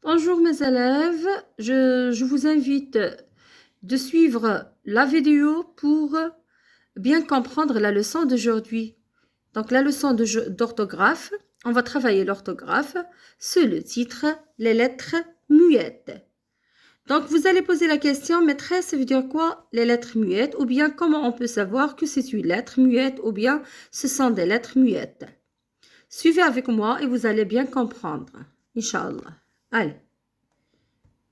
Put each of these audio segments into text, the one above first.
Bonjour mes élèves, je vous invite de suivre la vidéo pour bien comprendre la leçon d'aujourd'hui. Donc la leçon d'orthographe, on va travailler l'orthographe sur le titre les lettres muettes. Donc vous allez poser la question, maîtresse, ça veut dire quoi les lettres muettes? Ou bien comment on peut savoir que c'est une lettre muette ou bien ce sont des lettres muettes? Suivez avec moi et vous allez bien comprendre. Inch'Allah. Allez.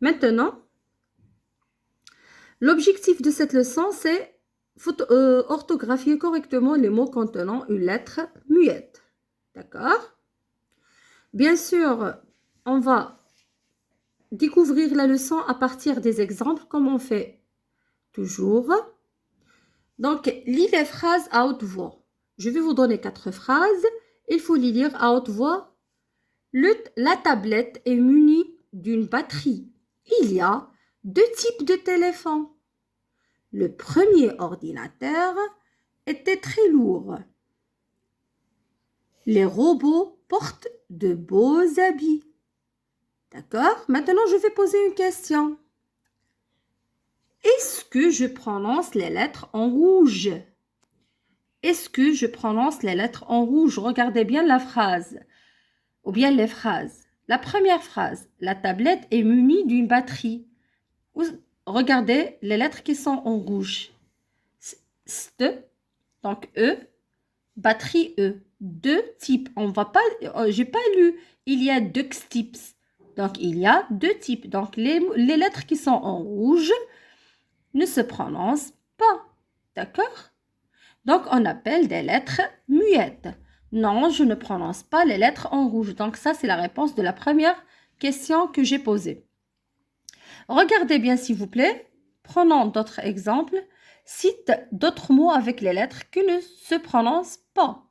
Maintenant, l'objectif de cette leçon, c'est orthographier correctement les mots contenant une lettre muette. D'accord? Bien sûr, on va découvrir la leçon à partir des exemples, comme on fait toujours. Donc, lis les phrases à haute voix. Je vais vous donner 4 phrases. Il faut les lire à haute voix. La tablette est munie d'une batterie. Il y a 2 types de téléphones. Le premier ordinateur était très lourd. Les robots portent de beaux habits. D'accord? Maintenant, je vais poser une question. Est-ce que je prononce les lettres en rouge? Est-ce que je prononce les lettres en rouge? Regardez bien la phrase, ou bien les phrases. La première phrase, la tablette est munie d'une batterie. Regardez les lettres qui sont en rouge. St, donc E, batterie E. 2 types. On va pas, j'ai pas lu. Il y a 2 types. Donc, il y a 2 types. Donc, les lettres qui sont en rouge ne se prononcent pas. D'accord? Donc, on appelle des lettres muettes. Non, je ne prononce pas les lettres en rouge. Donc, ça, c'est la réponse de la première question que j'ai posée. Regardez bien, s'il vous plaît. Prenons d'autres exemples. Cite d'autres mots avec les lettres qui ne se prononcent pas.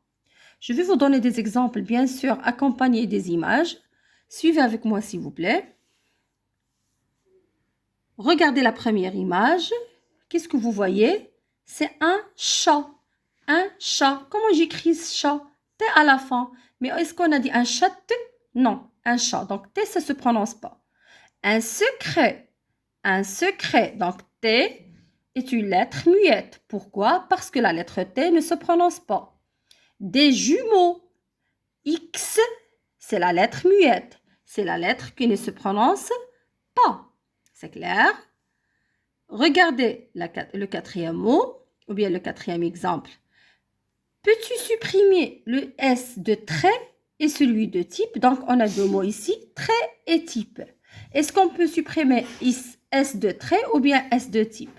Je vais vous donner des exemples, bien sûr, accompagnés des images. Suivez avec moi, s'il vous plaît. Regardez la première image. Qu'est-ce que vous voyez? C'est un chat. Un chat. Comment j'écris chat? T à la fin. Mais est-ce qu'on a dit un chat? Non, un chat. Donc, T, ça ne se prononce pas. Un secret. Un secret. Donc, T est une lettre muette. Pourquoi? Parce que la lettre T ne se prononce pas. Des jumeaux. X, c'est la lettre muette. C'est la lettre qui ne se prononce pas. C'est clair? Regardez le quatrième mot, ou bien le quatrième exemple. Peux-tu supprimer le S de trait et celui de type? Donc, on a 2 mots ici, trait et type. Est-ce qu'on peut supprimer S de trait ou bien S de type?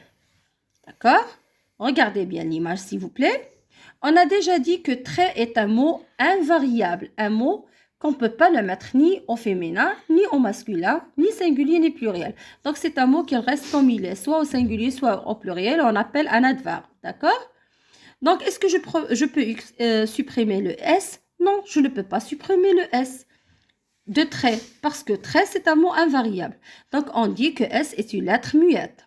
D'accord? Regardez bien l'image, s'il vous plaît. On a déjà dit que trait est un mot invariable, un mot qu'on ne peut pas le mettre ni au féminin, ni au masculin, ni singulier, ni pluriel. Donc, c'est un mot qui reste comme il est, soit au singulier, soit au pluriel. On appelle un adverbe, d'accord? Donc, est-ce que je peux supprimer le S? Non, je ne peux pas supprimer le S de trait, parce que trait, c'est un mot invariable. Donc, on dit que S est une lettre muette.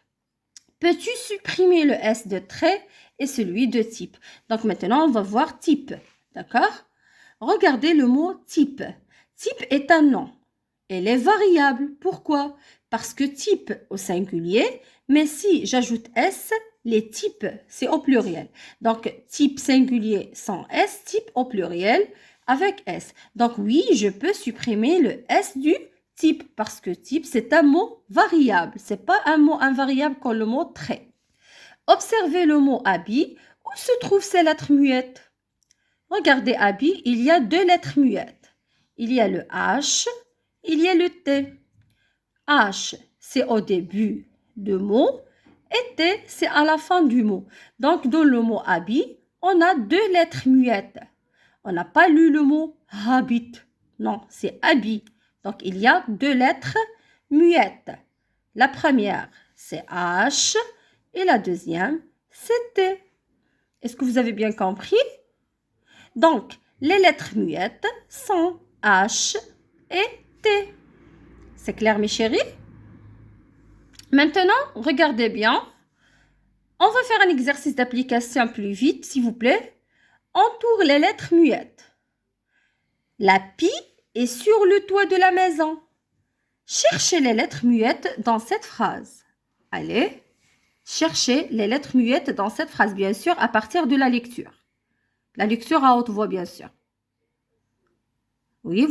Peux-tu supprimer le S de trait et celui de type? Donc maintenant, on va voir type. D'accord? Regardez le mot type. Type est un nom. Elle est variable. Pourquoi? Parce que type au singulier, mais si j'ajoute S, les types, c'est au pluriel. Donc type singulier sans S, type au pluriel avec S. Donc oui, je peux supprimer le S du type, parce que type, c'est un mot variable. Ce n'est pas un mot invariable comme le mot trait. Observez le mot habit. Où se trouvent ces lettres muettes? Regardez habit, il y a 2 lettres muettes. Il y a le H, il y a le T. H, c'est au début du mot et T, c'est à la fin du mot. Donc, dans le mot habit, on a 2 lettres muettes. On n'a pas lu le mot habit. Non, c'est habit. Donc, il y a 2 lettres muettes. La première, c'est H et la deuxième, c'est T. Est-ce que vous avez bien compris? Donc, les lettres muettes sont H et T. C'est clair, mes chéris? Maintenant, regardez bien. On va faire un exercice d'application plus vite, s'il vous plaît. Entoure les lettres muettes. La pie est sur le toit de la maison. Cherchez les lettres muettes dans cette phrase. Allez, cherchez les lettres muettes dans cette phrase, bien sûr, à partir de la lecture. La lecture à haute voix, bien sûr. Oui,